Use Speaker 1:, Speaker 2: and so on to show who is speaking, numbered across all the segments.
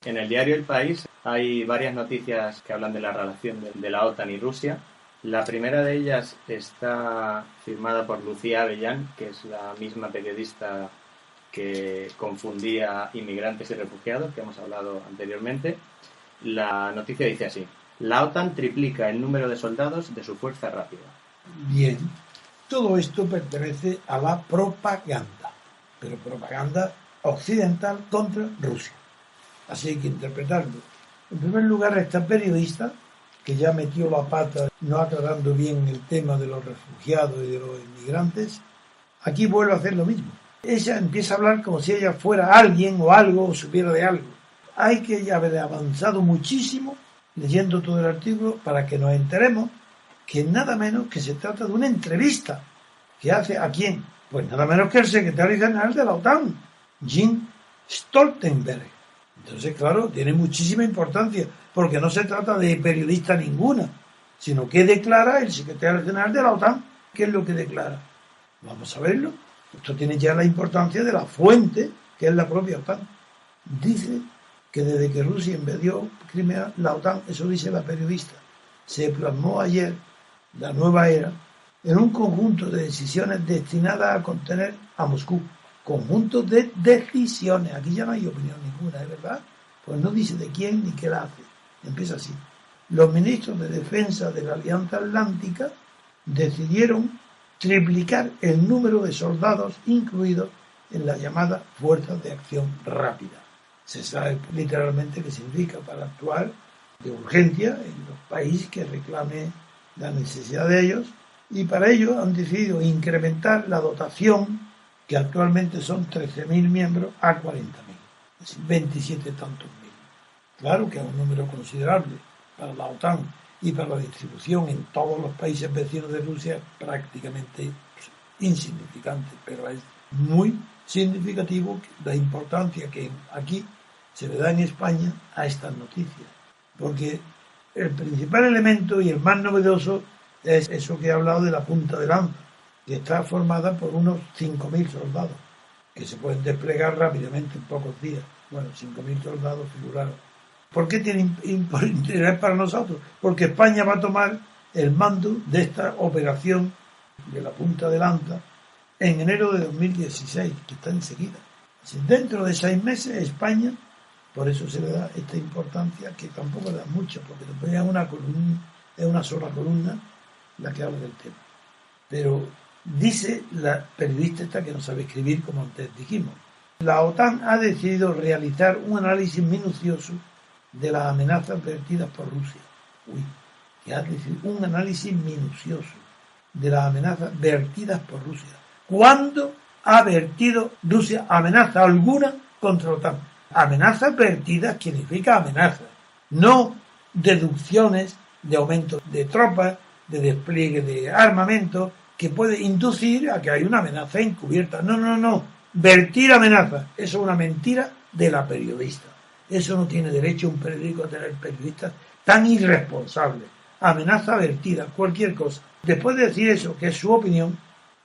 Speaker 1: En el diario El País hay varias noticias que hablan de la relación de la OTAN y Rusia. La primera de ellas está firmada por Lucía Avellán, que es la misma periodista que confundía inmigrantes y refugiados, que hemos hablado anteriormente. La noticia dice así: la OTAN triplica el número de soldados de su fuerza rápida.
Speaker 2: Bien, todo esto pertenece a la propaganda, pero propaganda occidental contra Rusia. Así hay que interpretarlo. En primer lugar, esta periodista, que ya metió la pata no aclarando bien el tema de los refugiados y de los inmigrantes, aquí vuelve a hacer lo mismo. Ella empieza a hablar como si ella fuera alguien o algo o supiera de algo. Hay que haber avanzado muchísimo leyendo todo el artículo para que nos enteremos que nada menos que se trata de una entrevista que hace ¿a quién? Pues nada menos que el secretario general de la OTAN, Jens Stoltenberg. Entonces, claro, tiene muchísima importancia, porque no se trata de periodista ninguna, sino que declara el secretario general de la OTAN. ¿Qué es lo que declara? Vamos a verlo. Esto tiene ya la importancia de la fuente, que es la propia OTAN. Dice que desde que Rusia invadió Crimea, la OTAN, eso dice la periodista, se plasmó ayer la nueva era en un conjunto de decisiones destinadas a contener a Moscú. Conjunto de decisiones. Aquí ya no hay opinión ninguna, ¿es verdad? Pues no dice de quién ni qué la hace. Empieza así. Los ministros de defensa de la Alianza Atlántica decidieron triplicar el número de soldados incluidos en la llamada Fuerzas de Acción Rápida. Se sabe literalmente qué significa: para actuar de urgencia en los países que reclame la necesidad de ellos, y para ello han decidido incrementar la dotación, que actualmente son 13.000 miembros, a 40.000, es decir, 27 tantos mil. Claro que es un número considerable para la OTAN y para la distribución en todos los países vecinos de Rusia, prácticamente insignificante, pero es muy significativo la importancia que aquí se le da en España a estas noticias, porque el principal elemento y el más novedoso es eso que he hablado de la punta de lanza, que está formada por unos 5.000 soldados, que se pueden desplegar rápidamente en pocos días. Bueno, 5.000 soldados figurados. ¿Por qué tiene interés para nosotros? Porque España va a tomar el mando de esta operación de la punta de lanza en enero de 2016, que está enseguida. Dentro de 6 meses España, por eso se le da esta importancia, que tampoco da mucho, porque después es una sola columna la que habla del tema. Pero dice la periodista esta, que no sabe escribir, como antes dijimos: la OTAN ha decidido realizar un análisis minucioso de las amenazas vertidas por Rusia. Que ha decidido un análisis minucioso de las amenazas vertidas por Rusia. ¿Cuándo ha vertido Rusia amenaza alguna contra la OTAN? Amenazas vertidas significa amenazas, no deducciones de aumento de tropas, de despliegue de armamento, que puede inducir a que hay una amenaza encubierta. No. Vertir amenazas. Eso es una mentira de la periodista. Eso no tiene derecho un periódico a tener periodistas tan irresponsables. Amenaza vertida, cualquier cosa. Después de decir eso, que es su opinión,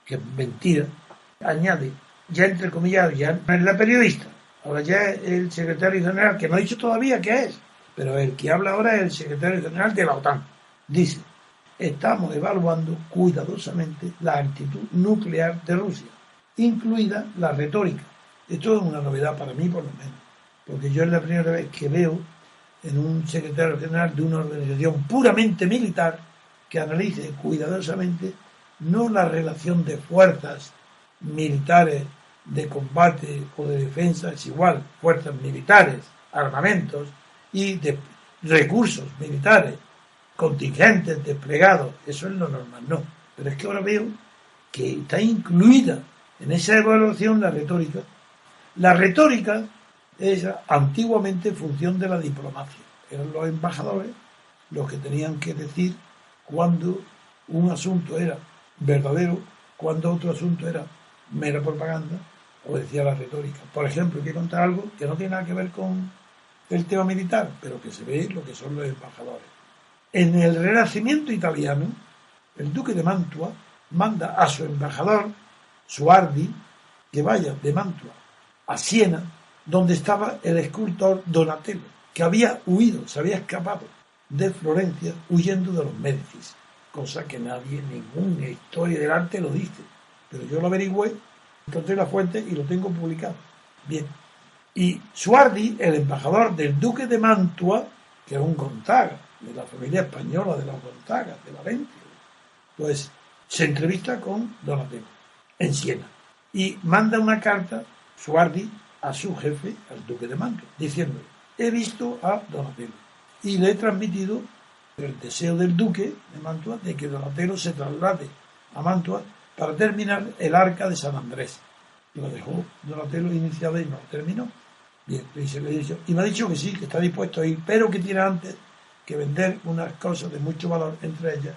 Speaker 2: que es mentira, añade, ya entre comillas, ya no es la periodista, ahora ya es el secretario general, que no ha dicho todavía qué es, pero el que habla ahora es el secretario general de la OTAN. Dice: estamos evaluando cuidadosamente la actitud nuclear de Rusia, incluida la retórica. Esto es una novedad para mí, por lo menos, porque yo es la primera vez que veo en un secretario general de una organización puramente militar que analice cuidadosamente no la relación de fuerzas militares de combate o de defensa, es igual, fuerzas militares, armamentos y de recursos militares, contingentes desplegados, eso es lo normal, no. Pero es que ahora veo que está incluida en esa evaluación la retórica. La retórica es antiguamente función de la diplomacia. Eran los embajadores los que tenían que decir cuando un asunto era verdadero, cuando otro asunto era mera propaganda, obedecía la retórica. Por ejemplo, quiero contar algo que no tiene nada que ver con el tema militar, pero que se ve lo que son los embajadores. En el Renacimiento italiano, el duque de Mantua manda a su embajador, Suardi, que vaya de Mantua a Siena donde estaba el escultor Donatello, que había huido, se había escapado de Florencia huyendo de los Médicis, cosa que nadie, ninguna historia del arte lo dice, pero yo lo averigüé, encontré la fuente y lo tengo publicado. Bien, y Suardi, el embajador del duque de Mantua, que era un Gonzaga, de la familia española de los Gonzagas, de Valencia, pues se entrevista con Donatello en Siena y manda una carta, Suardi, a su jefe, al duque de Mantua, diciendo: he visto a Donatello y le he transmitido el deseo del duque de Mantua de que Donatello se traslade a Mantua para terminar el arca de San Andrés. Lo dejó Donatello iniciado y no lo terminó. Bien, y me ha dicho que sí, que está dispuesto a ir, pero que tiene antes que vender unas cosas de mucho valor, entre ellas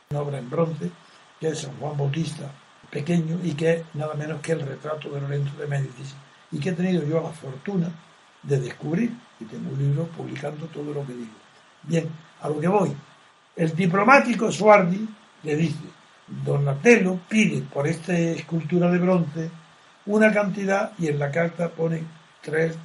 Speaker 2: una obra en bronce, que es San Juan Bautista pequeño, y que es nada menos que el retrato de Lorenzo de Médicis, y que he tenido yo la fortuna de descubrir, y tengo un libro publicando todo lo que digo. Bien, a lo que voy. El diplomático Suardi le dice: Donatello pide por esta escultura de bronce una cantidad, y en la carta pone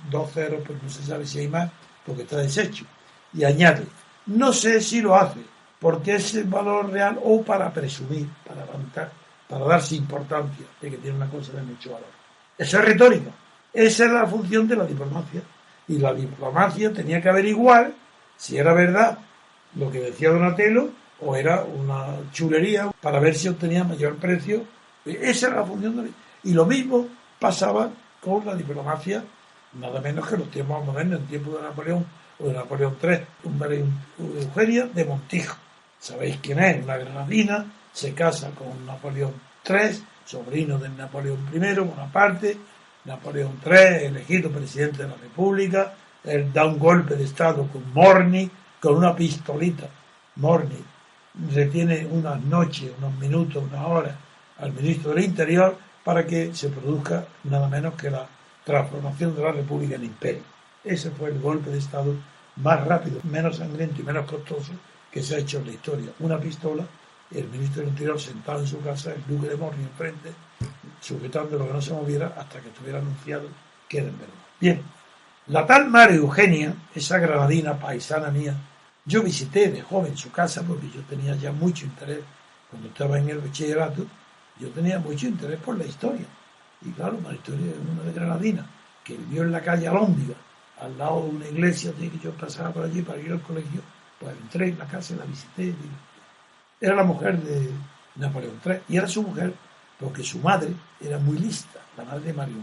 Speaker 2: 2 ceros, porque no se sabe si hay más, porque está deshecho, y añade: no sé si lo hace porque es el valor real o para presumir, para levantar, para darse importancia de que tiene una cosa de mucho valor. Eso es retórica. Esa es la función de la diplomacia. Y la diplomacia tenía que averiguar si era verdad lo que decía Donatello o era una chulería para ver si obtenía mayor precio. Esa era la función de la... Y lo mismo pasaba con la diplomacia, nada menos que los tiempos modernos, en tiempos de Napoleón o de Napoleón III, Eugenia de Montijo. ¿Sabéis quién es? Una granadina, se casa con Napoleón III, sobrino de Napoleón I, Bonaparte. Napoleón III, elegido presidente de la República, él da un golpe de Estado con Morny, con una pistolita. Morny retiene unas noches, unos minutos, unas horas al ministro del Interior para que se produzca nada menos que la transformación de la República en imperio. Ese fue el golpe de Estado más rápido, menos sangriento y menos costoso que se ha hecho en la historia. Una pistola, el ministro del Interior sentado en su casa, el duque de Morny enfrente, sujetando lo que no se moviera hasta que estuviera anunciado que era en verdad. Bien, la tal María Eugenia, esa granadina paisana mía, yo visité de joven su casa porque yo tenía ya mucho interés, cuando estaba en el bachillerato, yo tenía mucho interés por la historia. Y claro, María Eugenia es una de granadina, que vivió en la calle Alhóndiga, al lado de una iglesia, así que yo pasaba por allí para ir al colegio, pues entré en la casa, la visité. Era la mujer de Napoleón III, y era su mujer porque su madre era muy lista, la madre de María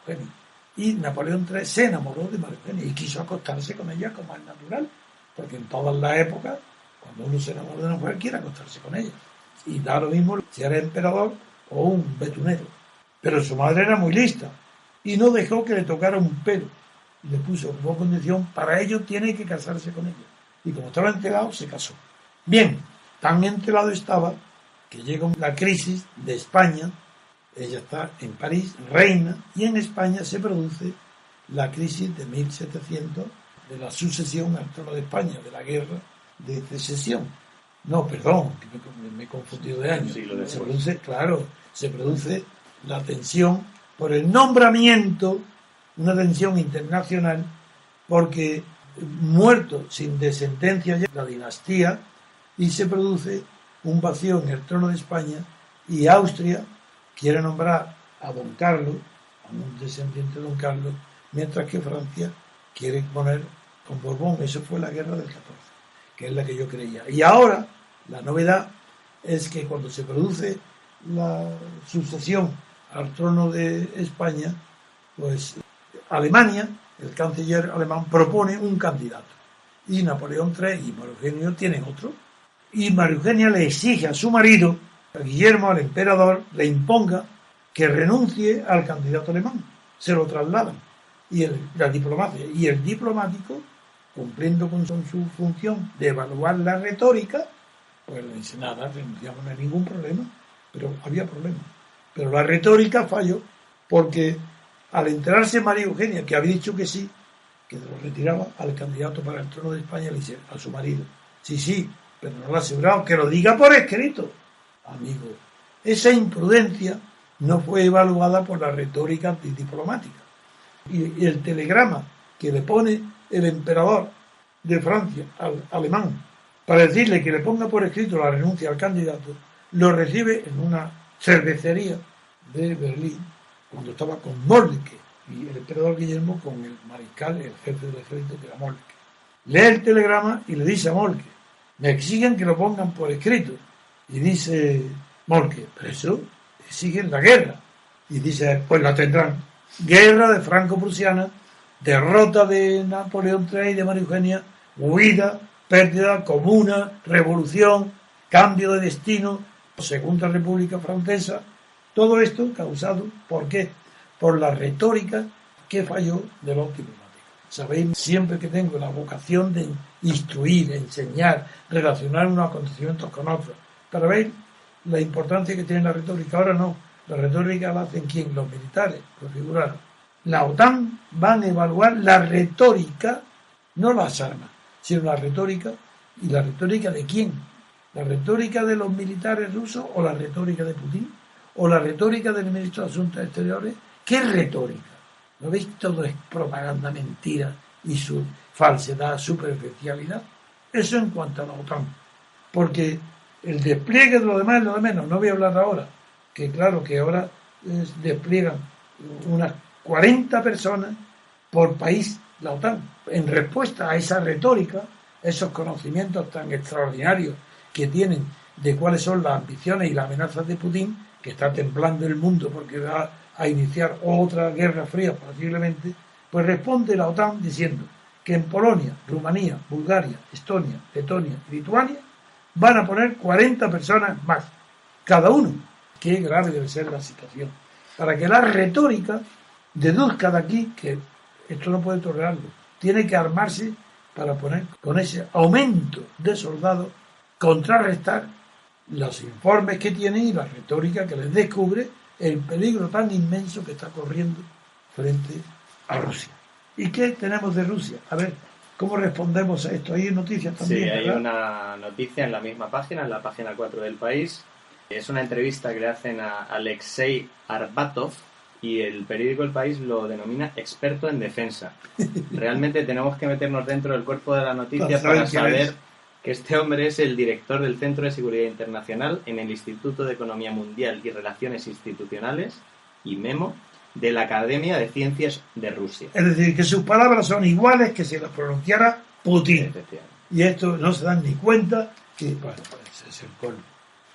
Speaker 2: Eugenia. Y Napoleón III se enamoró de María Eugenia y quiso acostarse con ella como es natural, porque en todas las épocas, cuando uno se enamora de una mujer, quiere acostarse con ella. Y da lo mismo si era emperador o un betunero. Pero su madre era muy lista y no dejó que le tocara un pelo. Y le puso como condición: para ello tiene que casarse con ella. Y como estaba enterado, se casó. Bien, tan enterado estaba que llega la crisis de España. Ella está en París, reina, y en España se produce la crisis de 1700, de la sucesión al trono de España, de la guerra de secesión. No, perdón, que me he confundido de año. Se produce la tensión por el nombramiento, una tensión internacional, porque muerto sin descendencia ya la dinastía, y se produce un vacío en el trono de España, y Austria quiere nombrar a don Carlos, a un descendiente de don Carlos, mientras que Francia quiere poner con Borbón. Eso fue la guerra del 14, que es la que yo creía. Y ahora la novedad es que cuando se produce la sucesión al trono de España, pues Alemania, el canciller alemán, propone un candidato, y Napoleón III y María Eugenia tienen otro, y María Eugenia le exige a su marido, a Guillermo, al emperador, le imponga que renuncie al candidato alemán. Se lo trasladan, y la diplomacia y el diplomático, cumpliendo con su función de evaluar la retórica, pues le dice: nada, renunciamos, no hay ningún problema. Pero había problemas. Pero la retórica falló, porque al enterarse María Eugenia que había dicho que sí, que lo retiraba al candidato para el trono de España, le dice a su marido: sí, pero no lo ha asegurado, que lo diga por escrito. Amigo, esa imprudencia no fue evaluada por la retórica antidiplomática. Y el telegrama que le pone el emperador de Francia al alemán para decirle que le ponga por escrito la renuncia al candidato, lo recibe en una cervecería de Berlín, cuando estaba con Moltke, y el emperador Guillermo con el mariscal, el jefe del ejército, que era Moltke. Lee el telegrama y le dice a Moltke: me exigen que lo pongan por escrito. Y dice Moltke: pero eso exigen la guerra. Y dice: pues la tendrán. Guerra de franco-prusiana, derrota de Napoleón III y de María Eugenia, huida, pérdida, comuna, revolución, cambio de destino, Segunda República Francesa. Todo esto causado, ¿por qué? Por la retórica que falló de los diplomáticos. Sabéis, siempre que tengo la vocación de instruir, enseñar, relacionar unos acontecimientos con otros, para ver la importancia que tiene la retórica. Ahora no, la retórica la hacen ¿quién? Los militares, los figurados. La OTAN van a evaluar la retórica, no las armas, sino la retórica. ¿Y la retórica de quién? ¿La retórica de los militares rusos o la retórica de Putin? ¿O la retórica del ministro de Asuntos Exteriores? ¿Qué retórica? ¿No veis? Todo es propaganda, mentira y su falsedad, superficialidad. Eso en cuanto a la OTAN. Porque el despliegue de lo demás es lo de menos. No voy a hablar ahora. Que claro que ahora despliegan unas 40 personas por país la OTAN. En respuesta a esa retórica, esos conocimientos tan extraordinarios que tienen de cuáles son las ambiciones y las amenazas de Putin, que está temblando el mundo porque va a iniciar otra guerra fría posiblemente, pues responde la OTAN diciendo que en Polonia, Rumanía, Bulgaria, Estonia, Letonia y Lituania van a poner 40 personas más, cada uno. Qué grave debe ser la situación. Para que la retórica deduzca de aquí que esto no puede tolerarlo. Tiene que armarse para poner con ese aumento de soldados, contrarrestar los informes que tienen y la retórica que les descubre el peligro tan inmenso que está corriendo frente a Rusia. ¿Y qué tenemos de Rusia? A ver, ¿cómo respondemos a esto? Hay noticias también,
Speaker 1: sí, hay
Speaker 2: ¿verdad?
Speaker 1: una noticia en la misma página, en la página 4 del País. Es una entrevista que le hacen a Alexei Arbatov y el periódico El País lo denomina experto en defensa. Realmente tenemos que meternos dentro del cuerpo de la noticia para saber que este hombre es el director del Centro de Seguridad Internacional en el Instituto de Economía Mundial y Relaciones Institucionales, IMEMO, de la Academia de Ciencias de Rusia.
Speaker 2: Es decir, que sus palabras son iguales que si las pronunciara Putin. Y esto no se dan ni cuenta que, bueno, pues es el colmo.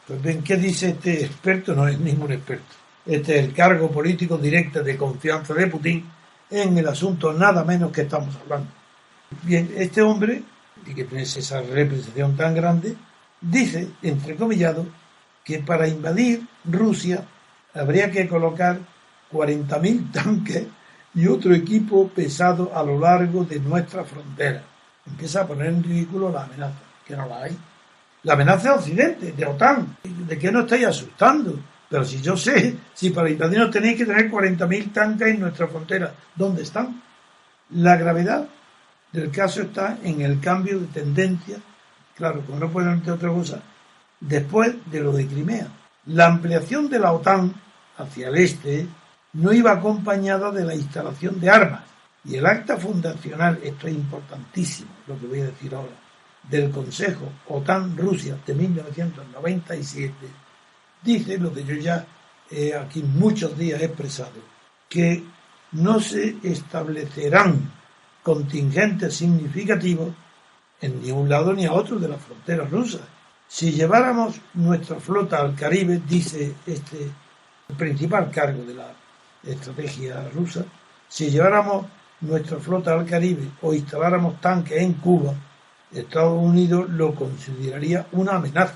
Speaker 2: Pues bien, ¿qué dice este experto? No es ningún experto. Este es el cargo político directo de confianza de Putin en el asunto nada menos que estamos hablando. Bien, este hombre, y que tiene esa representación tan grande, dice, entrecomillado, que para invadir Rusia habría que colocar 40.000 tanques y otro equipo pesado a lo largo de nuestra frontera. Empieza a poner en ridículo la amenaza, que no la hay. La amenaza de Occidente, de OTAN. ¿De qué nos estáis asustando? Pero si yo sé, si para invadirnos tenéis que tener 40.000 tanques en nuestra frontera, ¿dónde están? La gravedad del caso está en el cambio de tendencia, claro, como no pueden hacer otra cosa, después de lo de Crimea. La ampliación de la OTAN hacia el este no iba acompañada de la instalación de armas. Y el acta fundacional, esto es importantísimo, lo que voy a decir ahora, del Consejo OTAN-Rusia de 1997, dice lo que yo ya aquí muchos días he expresado, que no se establecerán contingentes significativos en ni un lado ni a otro de las fronteras rusas. Si lleváramos nuestra flota al Caribe, dice el principal cargo de la estrategia rusa, si lleváramos nuestra flota al Caribe o instaláramos tanques en Cuba, Estados Unidos lo consideraría una amenaza,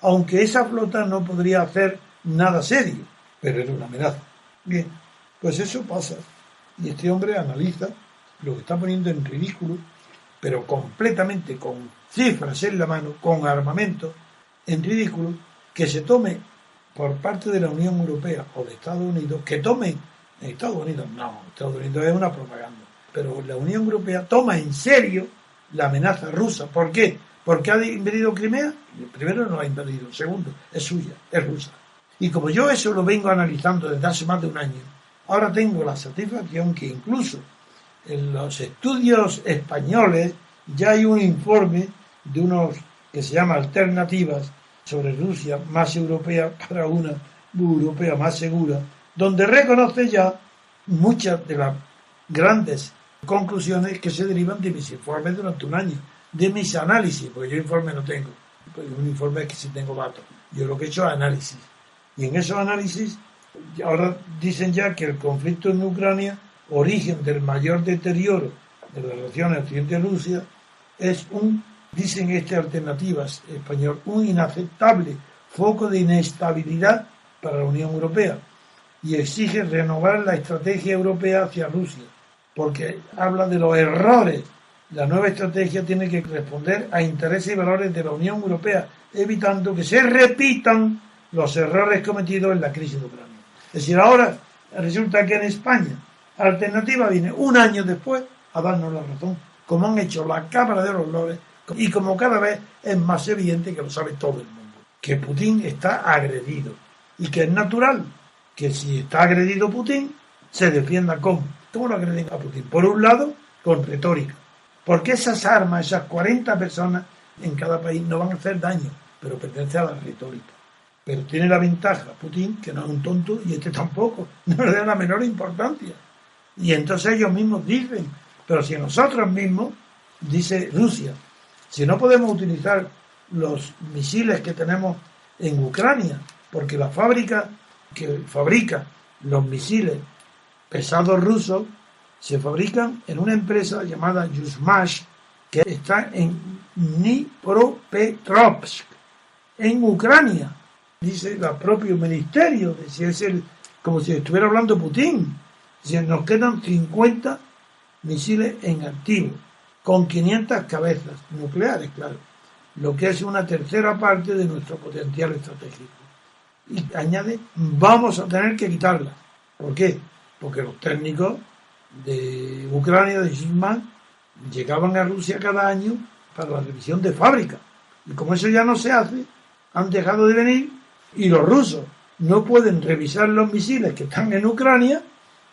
Speaker 2: aunque esa flota no podría hacer nada serio, pero era una amenaza. Bien, pues eso pasa, y este hombre analiza lo que está poniendo en ridículo, pero completamente con cifras en la mano, con armamento, en ridículo, que se tome por parte de la Unión Europea o de Estados Unidos, que tomen, Estados Unidos no, Estados Unidos es una propaganda, pero la Unión Europea toma en serio la amenaza rusa. ¿Por qué? ¿Porque ha invadido Crimea? Primero no ha invadido, segundo, es suya, es rusa. Y como yo eso lo vengo analizando desde hace más de un año, Ahora tengo la satisfacción que incluso en los estudios españoles ya hay un informe de unos que se llama Alternativas sobre Rusia más europea para una europea más segura, donde reconoce ya muchas de las grandes conclusiones que se derivan de mis informes durante un año, de mis análisis, porque yo informe no tengo, pues un informe es que sí tengo datos, yo lo que he hecho es análisis, y en esos análisis ahora dicen ya que el conflicto en Ucrania, origen del mayor deterioro de las relaciones Occidente-Rusia, es dicen alternativas español, un inaceptable foco de inestabilidad para la Unión Europea y exige renovar la estrategia europea hacia Rusia, porque habla de los errores. La nueva estrategia tiene que responder a intereses y valores de la Unión Europea, evitando que se repitan los errores cometidos en la crisis de Ucrania. Es decir, ahora resulta que en España Alternativa viene un año después a darnos la razón, como han hecho la Cámara de los Lores, y como cada vez es más evidente que lo sabe todo el mundo, que Putin está agredido y que es natural que si está agredido Putin se defienda ¿cómo lo agreden a Putin? Por un lado, con retórica, porque esas armas, esas 40 personas en cada país no van a hacer daño, pero pertenece a la retórica. Pero tiene la ventaja Putin, que no es un tonto, y este tampoco, no le da la menor importancia. Y entonces ellos mismos dicen, pero si nosotros mismos, dice Rusia, si no podemos utilizar los misiles que tenemos en Ucrania, porque la fábrica que fabrica los misiles pesados rusos se fabrican en una empresa llamada Yuzhmash, que está en Dnipropetrovsk, en Ucrania. Dice el propio ministerio, como si estuviera hablando Putin. Dice, nos quedan 50 misiles en activo, con 500 cabezas nucleares, claro, lo que es una tercera parte de nuestro potencial estratégico. Y añade, vamos a tener que quitarla. ¿Por qué? Porque los técnicos de Ucrania, de Yuzhmash, llegaban a Rusia cada año para la revisión de fábrica. Y como eso ya no se hace, han dejado de venir y los rusos no pueden revisar los misiles que están en Ucrania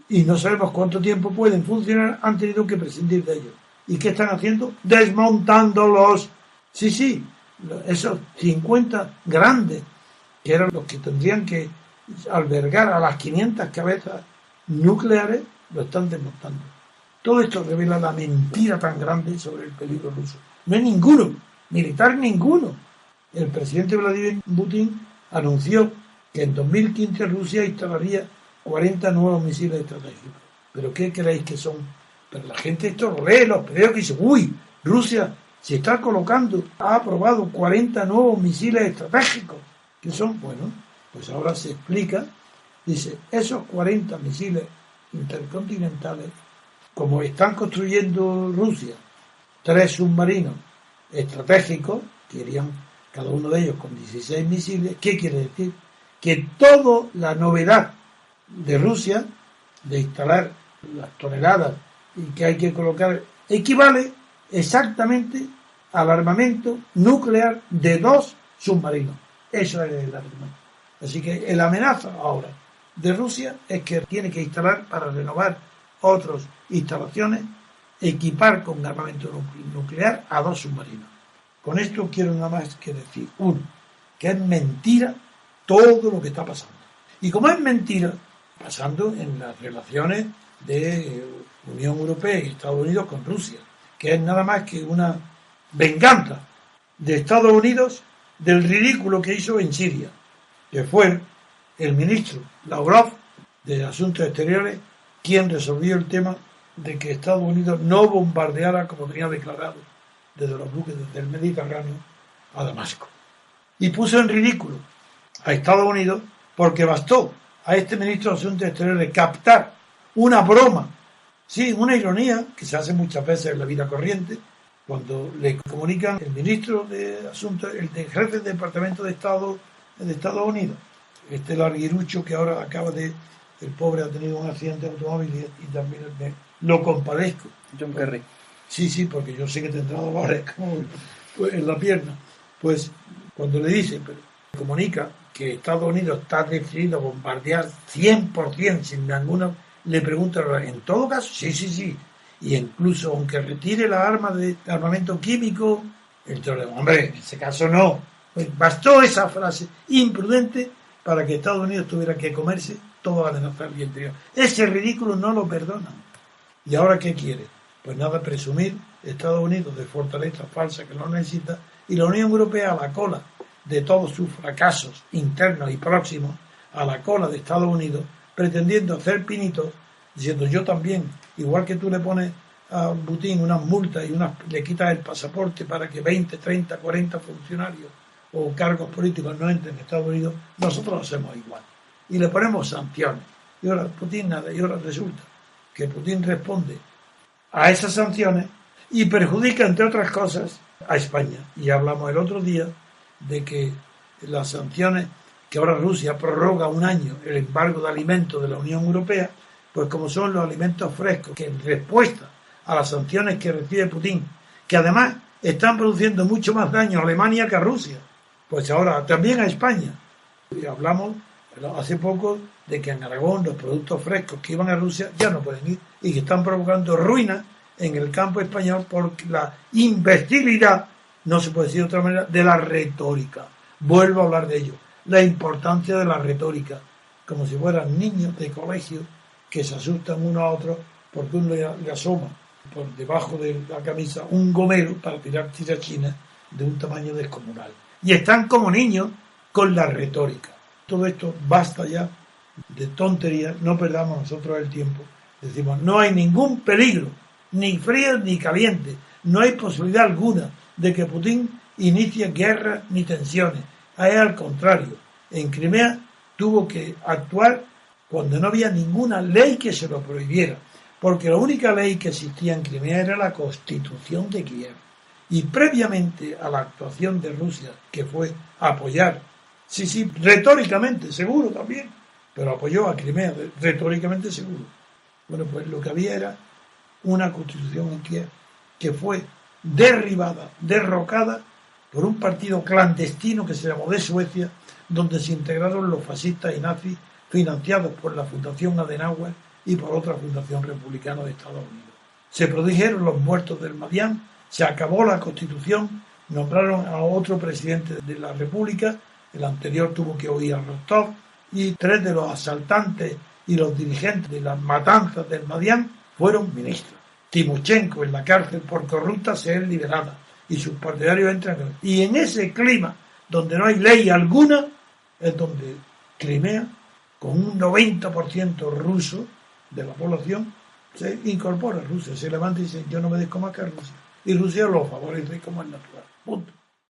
Speaker 2: y no sabemos cuánto tiempo pueden funcionar, han tenido que prescindir de ellos. ¿Y qué están haciendo? Desmontándolos. Sí, esos 50 grandes, que eran los que tendrían que albergar a las 500 cabezas nucleares, lo están desmontando. Todo esto revela la mentira tan grande sobre el peligro ruso. No hay ninguno, militar ninguno. El presidente Vladimir Putin anunció que en 2015 Rusia instalaría 40 nuevos misiles estratégicos. ¿Pero qué creéis que son? Pero la gente esto lo lee, los periódicos y dice, uy, Rusia se está colocando, ha aprobado 40 nuevos misiles estratégicos. ¿Qué son? Bueno, pues ahora se explica, dice, esos 40 misiles intercontinentales, como están construyendo Rusia 3 submarinos estratégicos, que irían cada uno de ellos con 16 misiles, ¿qué quiere decir? Que toda la novedad de Rusia de instalar las toneladas y que hay que colocar equivale exactamente al armamento nuclear de 2 submarinos. Eso es el armamento. Así que la amenaza ahora de Rusia es que tiene que instalar para renovar otras instalaciones, equipar con armamento nuclear a 2 submarinos. Con esto quiero nada más que decir, uno, que es mentira todo lo que está pasando. Y como es mentira, pasando en las relaciones de Unión Europea y Estados Unidos con Rusia, que es nada más que una venganza de Estados Unidos del ridículo que hizo en Siria, que fue el ministro Lavrov de Asuntos Exteriores quien resolvió el tema de que Estados Unidos no bombardeara, como tenía declarado, desde los buques del Mediterráneo a Damasco. Y puso en ridículo a Estados Unidos porque bastó a este ministro de Asuntos Exteriores captar una broma, sí, una ironía que se hace muchas veces en la vida corriente, cuando le comunican el ministro de Asuntos, el jefe del Departamento de Estado de Estados Unidos, este larguirucho que ahora el pobre ha tenido un accidente de automóvil y también lo compadezco.
Speaker 1: John Kerry.
Speaker 2: Sí, porque yo sé que tendrá dolores como en la pierna. Pues cuando le dicen, pero comunica que Estados Unidos está decidido a bombardear 100% sin ninguna, le preguntan, en todo caso, sí, y incluso aunque retire las armas de armamento químico, entonces, hombre, en ese caso no. Pues bastó esa frase imprudente para que Estados Unidos tuviera que comerse toda la amenaza del interior. Ese ridículo no lo perdonan. ¿Y ahora qué quiere? Pues nada, presumir Estados Unidos de fortaleza falsa que no necesita, y la Unión Europea a la cola de todos sus fracasos internos y próximos, a la cola de Estados Unidos, pretendiendo hacer pinitos, diciendo yo también, igual que tú le pones a Putin unas multas y le quitas el pasaporte para que 20, 30, 40 funcionarios o cargos políticos no entren en Estados Unidos, nosotros lo hacemos igual. Y le ponemos sanciones. Y ahora Putin nada, y ahora resulta que Putin responde a esas sanciones y perjudica, entre otras cosas, a España. Y hablamos el otro día de que las sanciones, que ahora Rusia prorroga un año el embargo de alimentos de la Unión Europea, pues como son los alimentos frescos, que en respuesta a las sanciones que recibe Putin, que además están produciendo mucho más daño a Alemania que a Rusia, pues ahora también a España. Y hablamos hace poco de que en Aragón los productos frescos que iban a Rusia ya no pueden ir y que están provocando ruinas en el campo español por la imbecilidad, no se puede decir de otra manera, de la retórica. Vuelvo a hablar de ello. La importancia de la retórica, como si fueran niños de colegio que se asustan uno a otro porque uno le asoma por debajo de la camisa un gomero para tirar tirachinas de un tamaño descomunal. Y están como niños con la retórica. Todo esto basta ya de tonterías, no perdamos nosotros el tiempo. Decimos, no hay ningún peligro, ni frío ni caliente, no hay posibilidad alguna de que Putin inicie guerras ni tensiones. Es al contrario, en Crimea tuvo que actuar cuando no había ninguna ley que se lo prohibiera, porque la única ley que existía en Crimea era la Constitución de Kiev. Y previamente a la actuación de Rusia, que fue apoyar, sí, retóricamente, seguro también, pero apoyó a Crimea, retóricamente seguro. Bueno, pues lo que había era una constitución en Kiev que fue derribada, derrocada por un partido clandestino que se llamó de Suecia, donde se integraron los fascistas y nazis financiados por la Fundación Adenauer y por otra fundación republicana de Estados Unidos. Se produjeron los muertos del Maidan, se acabó la Constitución, nombraron a otro presidente de la República, el anterior tuvo que huir a Rostov, y 3 de los asaltantes y los dirigentes de las matanzas del Maidan fueron ministros. Timochenko en la cárcel por corrupta se es liberada y sus partidarios entran. Y en ese clima, donde no hay ley alguna, es donde Crimea, con un 90% ruso de la población, se incorpora a Rusia, se levanta y dice, yo no me desco más que a Rusia. Y Rusia lo favorece como es natural. Punto.